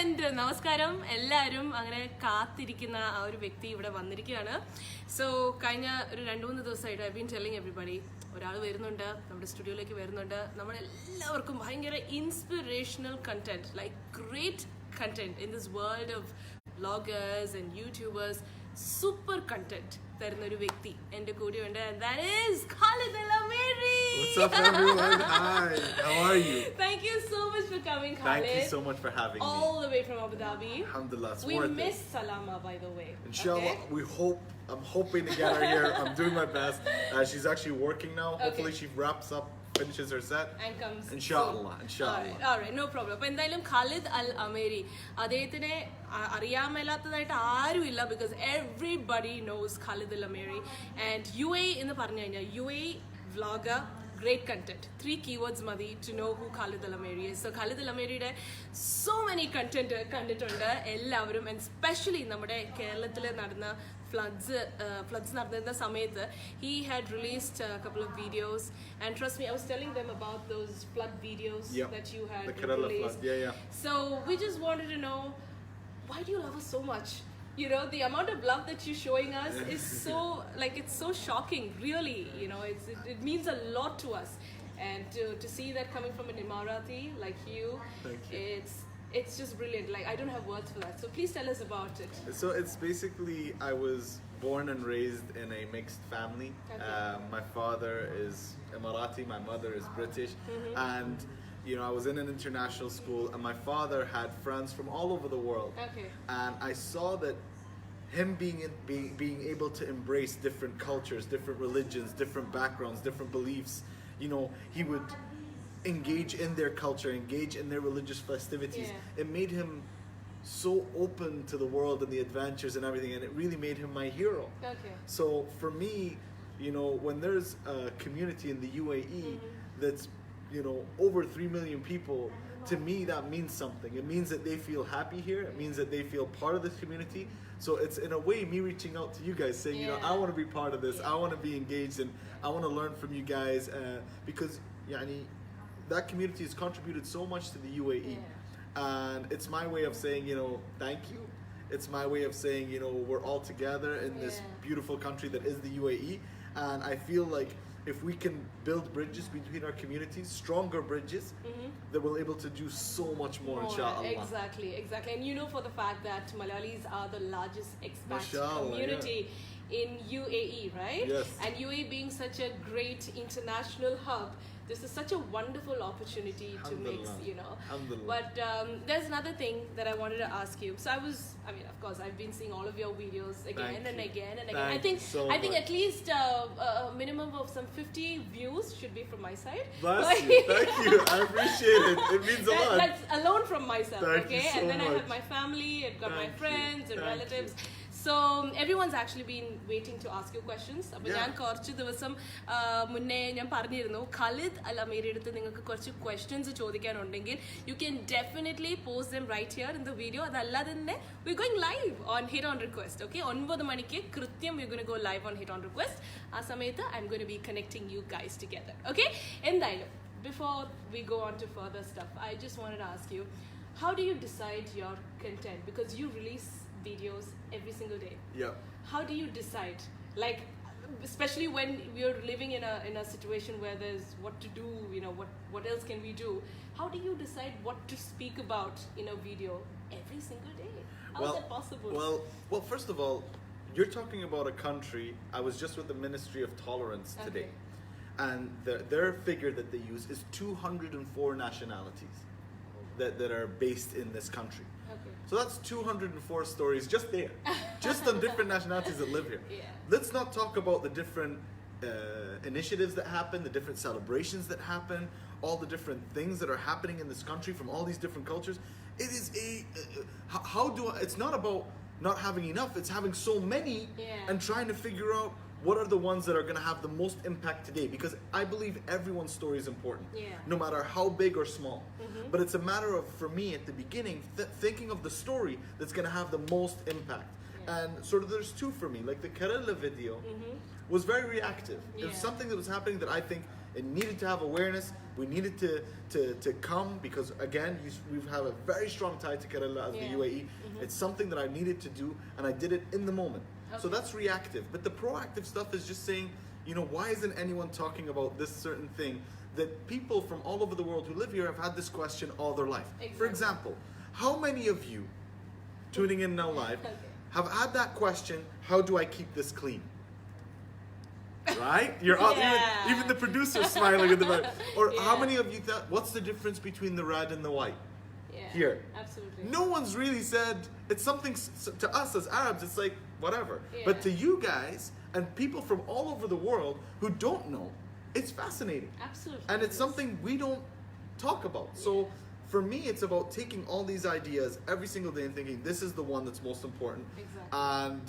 and നമസ്കാരം എല്ലാവരും അങ്ങനെ കാത്തിരിക്കുന്ന ആ ഒരു വ്യക്തി ഇവിടെ വന്നിരിക്കുകയാണ്. സോ കഴിഞ്ഞ ഒരു 2-3 ദിവസമായിട്ട് ഐ ബീൻ ടെല്ലിങ് എവരിബഡി ഒരാൾ വരുന്നുണ്ട്, നമ്മുടെ സ്റ്റുഡിയോയിലേക്ക് വരുന്നുണ്ട്. നമ്മളെല്ലാവർക്കും ഭയങ്കര inspirational content, like great content in this world of vloggers and YouTubers. Super content തരുന്ന ഒരു വ്യക്തി എൻ്റെ കൂടെയുണ്ട്. And that is Khalid Al Ameri. What's up, everyone? Hi, how are you? Thank you so much for coming, Khalid. Thank you so much for having me. All the way from Abu Dhabi. Alhamdulillah, it's We worth miss it. Salama, by the way. Inshallah, okay? I'm hoping to get her here. I'm doing my best. She's actually working now. Okay. Hopefully she wraps up, finishes her set. And comes Inshallah, soon. inshallah. All right, no problem. അപ്പോൾ എന്തായാലും ഖാലിദ് അൽ അമേരി, അദ്ദേഹത്തിനെ അറിയാൻ മേലാത്തതായിട്ട് ആരുമില്ല, because everybody knows Khalid Al Ameri. And UAE എന്ന് പറഞ്ഞു കഴിഞ്ഞാൽ UAE vlogger, great content. 3 keywords മതി to know who Khalid Al Ameri is. So Khalid Al Ameriയുടെ so many content കണ്ടിട്ടുണ്ട് എല്ലാവരും. And especially നമ്മുടെ കേരളത്തിൽ നടന്ന floods നടന്ന സമയത്ത് he had released a couple of videos, and trust me, I was telling them about those flood videos that you had released. Yeah. So we just wanted to know, why do you love us so much? You know, the amount of love that you're showing us is so, like, it's so shocking, really. You know, it means a lot to us. And to see that coming from an Emirati like you, it's just brilliant. Like, I don't have words for that. So please tell us about it. So it's basically, I was born and raised in a mixed family. Okay. My father is Emirati, my mother is British. And you know, I was in an international school, and my father had friends from all over the world. Okay. And I saw that him being able to embrace different cultures, different religions, different backgrounds, different beliefs. You know, he would engage in their culture, engage in their religious festivities. Yeah. It made him so open to the world and the adventures and everything, and it really made him my hero. Okay. So for me, you know, when there's a community in the UAE that's, you know, over 3 million people, to me that means something. It means that they feel happy here. It means that they feel part of this community. So it's in a way me reaching out to you guys saying, you know, I want to be part of this. I want to be engaged, and I want to learn from you guys, because yani, that community has contributed so much to the UAE. And it's my way of saying, you know, thank you. It's my way of saying, you know, we're all together in this beautiful country that is the UAE. And I feel like if we can build bridges between our communities, stronger bridges, that we'll able to do so much more, inshallah. Exactly. And you know for the fact that Malayalis are the largest expat community in UAE, right? Yes. And UAE being such a great international hub, this is such a wonderful opportunity to mix, you know. But there's another thing that I wanted to ask you. So I mean, of course, I've been seeing all of your videos again and again. I think at least a minimum of some 50 views should be from my side. Bless you. Thank you. I appreciate it. It means a lot. That's alone from myself. Thank you so and then much. I have my family, I've got my friends and relatives. You. So everyone's actually been waiting to ask you questions. അപ്പോൾ ഞാൻ കുറച്ച് ദിവസം മുന്നേ ഞാൻ പറഞ്ഞിരുന്നു, ഖാലിദ് അൽ അമേരിയുടെ അടുത്ത് നിങ്ങൾക്ക് കുറച്ച് ക്വസ്റ്റ്യൻസ് ചോദിക്കാനുണ്ടെങ്കിൽ you can definitely post them right here in the video. അതല്ലാതെ തന്നെ we going live on hit on request. Okay, 9 മണിക്ക് കൃത്യം we going go live on hit on request. ആ സമയത്ത് I'm going be connecting you guys together. Okay, എന്തായാലും before we go on to further stuff, I just wanted to ask you, how do you decide your content? Because you release videos every single day. Yeah. How do you decide? Like, especially when we're living in a situation where there's what to do, you know, what else can we do? How do you decide what to speak about in a video every single day? How is that possible? Well, first of all, you're talking about a country. I was just with the Ministry of Tolerance today. And their figure that they use is 204 nationalities that are based in this country. Okay. So that's 204 stories just there, just on different nationalities that live here. Yeah. Let's not talk about the different initiatives that happen, the different celebrations that happen, all the different things that are happening in this country from all these different cultures. It is it's not about not having enough, it's having so many and trying to figure out what are the ones that are going to have the most impact today, because I believe everyone's story is important, no matter how big or small. But it's a matter of, for me at the beginning, thinking of the story that's going to have the most impact. And sort of there's two for me. Like the Kerala video was very reactive. It was something that was happening that I think It needed to have awareness. We needed to come because, again, we have a very strong tie to Kerala as the UAE. It's something that I needed to do, and I did it in the moment. Okay. So that's reactive. But the proactive stuff is just saying, you know, why isn't anyone talking about this certain thing that people from all over the world who live here have had this question all their life? Exactly. For example, how many of you tuning in now live have had that question, how do I keep this clean? Right? You're all, even the producer's smiling at the back. Or how many of you thought, what's the difference between the red and the white? Here. Absolutely. No one's really said, it's something to us as Arabs, it's like, whatever. But to you guys and people from all over the world who don't know, it's fascinating. Absolutely. And it's something we don't talk about. So for me, it's about taking all these ideas every single day and thinking, this is the one that's most important. Exactly. And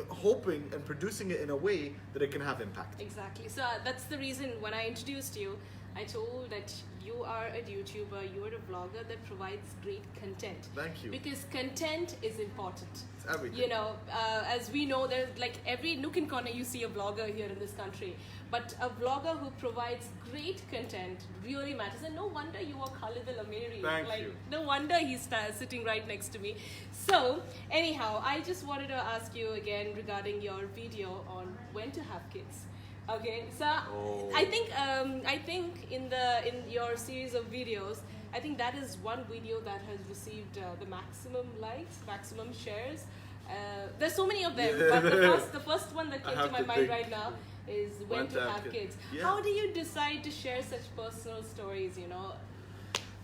hoping and producing it in a way that it can have impact. Exactly. So that's the reason when I introduced you, I told that you are a YouTuber, you are a vlogger that provides great content. Thank you. Because content is important. It's everything. You know, as we know, there's like every nook and corner you see a vlogger here in this country. But a vlogger who provides great content really matters. And no wonder you are Khalid Al Ameri. Thank you. No wonder he's sitting right next to me. So, anyhow, I just wanted to ask you again regarding your video on when to have kids. Okay, so I think in your series of videos, I think that is one video that has received the maximum likes, maximum shares. There's so many of them, but the first one that came to my mind right now is when to have kids. Yeah. How do you decide to share such personal stories, you know?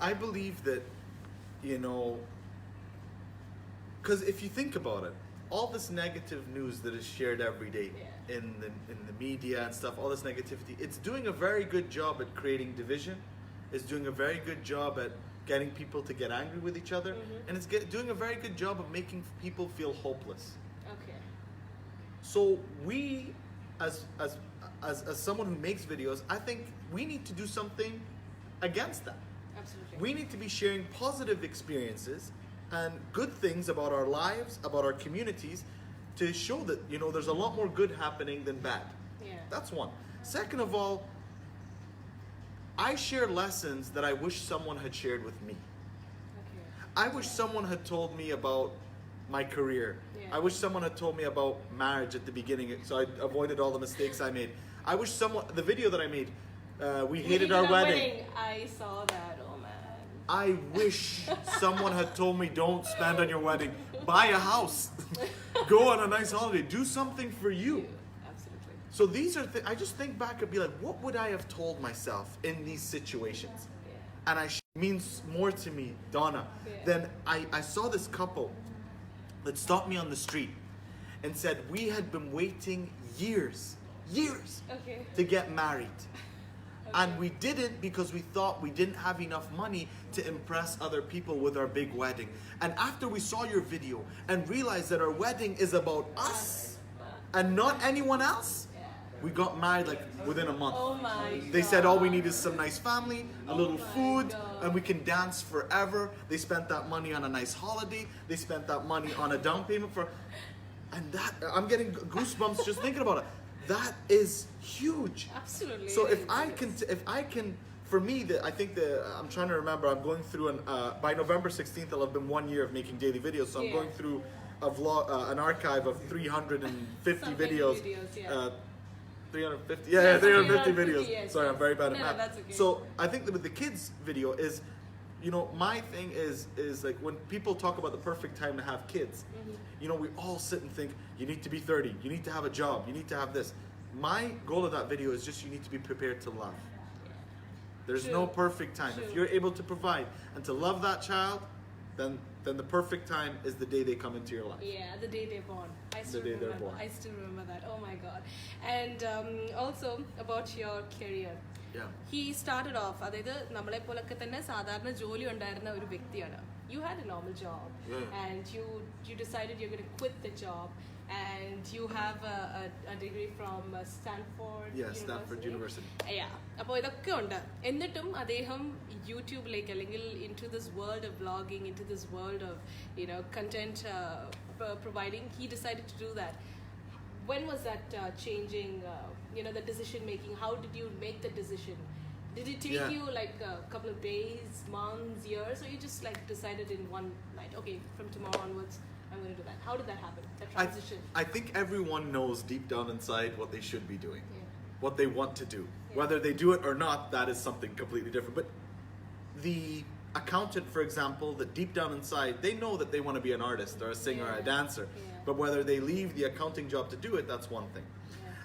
I believe that, you know, because if you think about it, all this negative news that is shared every day in the media and stuff, all this negativity, it's doing a very good job at creating division. It's doing a very good job at getting people to get angry with each other, and it's doing a very good job of making people feel hopeless. Okay. So we, as someone who makes videos, I think we need to do something against that. Absolutely. We need to be sharing positive experiences and good things about our lives, about our communities, to show that, you know, there's a lot more good happening than bad. Yeah. That's one. Second of all, I share lessons that I wish someone had shared with me. Okay. I wish someone had told me about my career. Yeah. I wish someone had told me about marriage at the beginning, so I avoided all the mistakes I made. I wish the video that I made, we hated our wedding. I saw that. Oh man. I wish someone had told me, don't spend on your wedding. Buy a house. Go on a nice holiday. Do something for you. Absolutely. So these are I just think back and be like, what would I have told myself in these situations? Yeah. And means more to me, Donna, than I saw this couple that stopped me on the street and said, we had been waiting years to get married. And we didn't because we thought we didn't have enough money to impress other people with our big wedding. And after we saw your video and realized that our wedding is about us and not anyone else, we got married like within a month. Oh my They said all we need is some nice family, a little food, and we can dance forever. They spent that money on a nice holiday. They spent that money on a down payment and that, I'm getting goosebumps just thinking about it. That is huge. Absolutely. So if I can, for me, I think I'm trying to remember. I'm going through by November 16th, it'll have been 1 year of making daily videos. So I'm going through a vlog, an archive of 350 videos. 350. Yeah, 350 videos. Yes. Sorry, I'm very bad at math. That's okay. So I think that with the kids video is, you know, my thing is like when people talk about the perfect time to have kids, you know, we all sit and think, you need to be 30, you need to have a job, you need to have this. My goal of that video is just you need to be prepared to love. There's no perfect time. If you're able to provide and to love that child, then the perfect time is the day they come into your life. Yeah, the day they're born. I still remember that. Oh my god. And also about your career. Yeah. He started off, അതായത് നമ്മളെ പോലൊക്കെ തന്നെ സാധാരണ ജോലി ഉണ്ടായിരുന്ന ഒരു വ്യക്തിയാണ്. You had a normal job, and you decided you're going to quit the job, and you have a degree from Stanford. Yeah, Stanford University. Yeah. അപ്പോൾ ഇതൊക്കെ ഉണ്ട്. എന്നിട്ടും അദ്ദേഹം യൂട്യൂബിലേക്ക് അല്ലെങ്കിൽ into this world of vlogging, into this world of, you know, content providing, he decided to do that. when was that changing? The decision making. How did you make the decision? Did it take you like a couple of days, months, years, or you just like decided in one night? Okay, from tomorrow onwards, I'm going to do that. How did that happen? That transition. I think everyone knows deep down inside what they should be doing, Yeah. what they want to do. Yeah. Whether they do it or not, that is something completely different. But the accountant, for example, that deep down inside, they know that they want to be an artist or a singer or a dancer. Yeah. But whether they leave the accounting job to do it, that's one thing.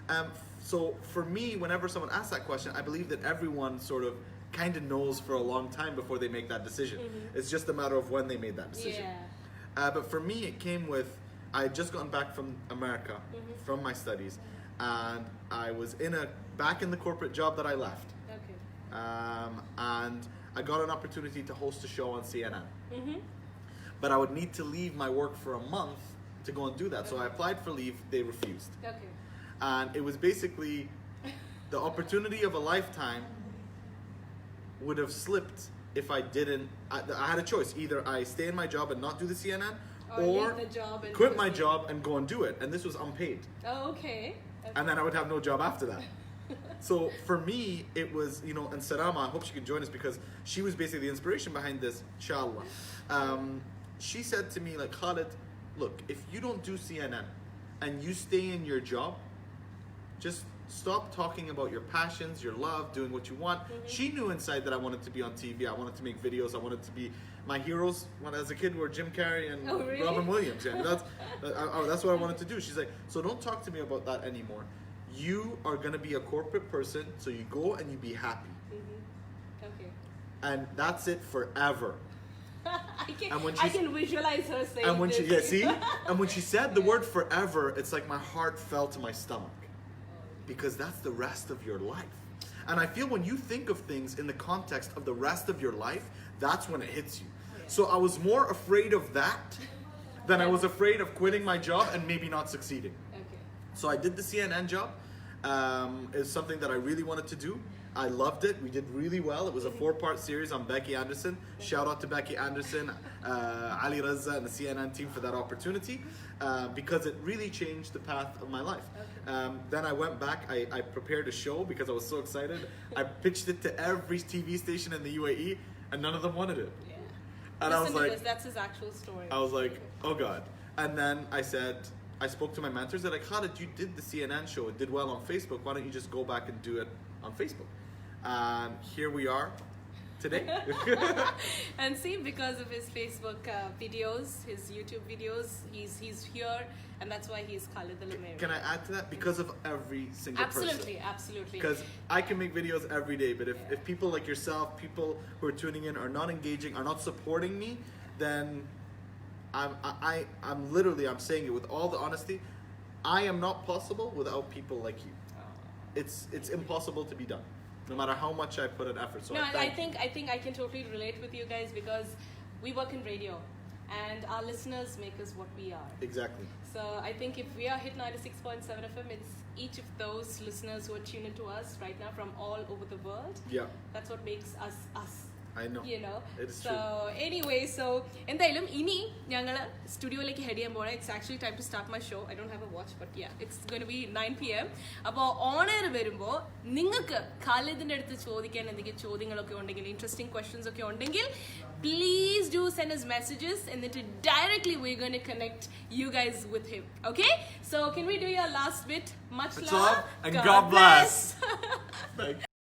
Yeah. So for me, whenever someone asks that question, I believe that everyone sort of kind of knows for a long time before they make that decision. It's just a matter of when they made that decision. Yeah. But for me, it came with, I had just gotten back from America, from my studies, and I was back in the corporate job that I left. Okay. And I got an opportunity to host a show on CNN. But I would need to leave my work for a month to go and do that. So I applied for leave, they refused. Okay. And it was basically the opportunity of a lifetime would have slipped if I didn't. I had a choice. Either I stay in my job and not do the CNN, or leave the job and quit do my the job and go and do it. And this was unpaid. Oh, okay. And then I would have no job after that. So for me, it was, and Sarama, I hope she can join us because she was basically the inspiration behind this, inshallah. She said to me, like, Khalid, look, if you don't do CNN and you stay in your job, just stop talking about your passions, your love, doing what you want. She knew inside that I wanted to be on TV. I wanted to make videos. I wanted to be, my heroes when as a kid were Jim Carrey and really? Robin Williams. Yeah, that's what I wanted to do. She's like, so don't talk to me about that anymore. You are going to be a corporate person, so you go and you be happy. Okay. And that's it forever. I can visualize her saying and when this. and when she said the word forever, it's like my heart fell to my stomach. Because that's the rest of your life. And I feel when you think of things in the context of the rest of your life, that's when it hits you. So I was more afraid of that than I was afraid of quitting my job and maybe not succeeding. Okay. So I did the CNN job. It's something that I really wanted to do. I loved it. We did really well. It was a 4-part series on Becky Anderson. Shout out to Becky Anderson, Ali Raza, and the CNN team for that opportunity because it really changed the path of my life. Then I went back. I prepared a show because I was so excited. I pitched it to every TV station in the UAE, and none of them wanted it. Yeah. And I was like, that's his actual story. I was like, oh God. And then I spoke to my mentors. They're like, Khalid, you did the CNN show. It did well on Facebook. Why don't you just go back and do it on Facebook? And here we are today. And see, because of his Facebook videos, his YouTube videos, he's here, and that's why he's Khalid Al Ameri. Can I add to that? Because of every single person. Absolutely. Because I can make videos every day, but if people like yourself, people who are tuning in, are not engaging, are not supporting me, then I'm saying it with all the honesty, I am not possible without people like you. It's impossible to be done, no matter how much I put in effort. So I think I can totally relate with you guys because we work in radio, and our listeners make us what we are. Exactly. So I think if we are hit 96.7 FM, it's each of those listeners who are tuned into us right now from all over the world. Yeah. That's what makes us us. I know. It is so true. Anyway, so എന്തായാലും ഇനി ഞങ്ങൾ സ്റ്റുഡിയോയിലേക്ക് head ചെയ്യാൻ പോകണം. It's actually time to start my show. I don't have a watch, but yeah, it's going to be 9 p.m. അപ്പോൾ on air വരുമ്പോൾ നിങ്ങൾക്ക് ഖാലിദിന്റെ അടുത്ത് ചോദിക്കാൻ എന്തെങ്കിലും ചോദ്യങ്ങളൊക്കെ ഉണ്ടെങ്കിൽ, ഇൻട്രസ്റ്റിംഗ് ക്വസ്റ്റ്യൻസ് ഒക്കെ ഉണ്ടെങ്കിൽ, please do send us messages and then directly we're going to connect you guys with him. Okay? So can we do your last bit? Much love and God bless.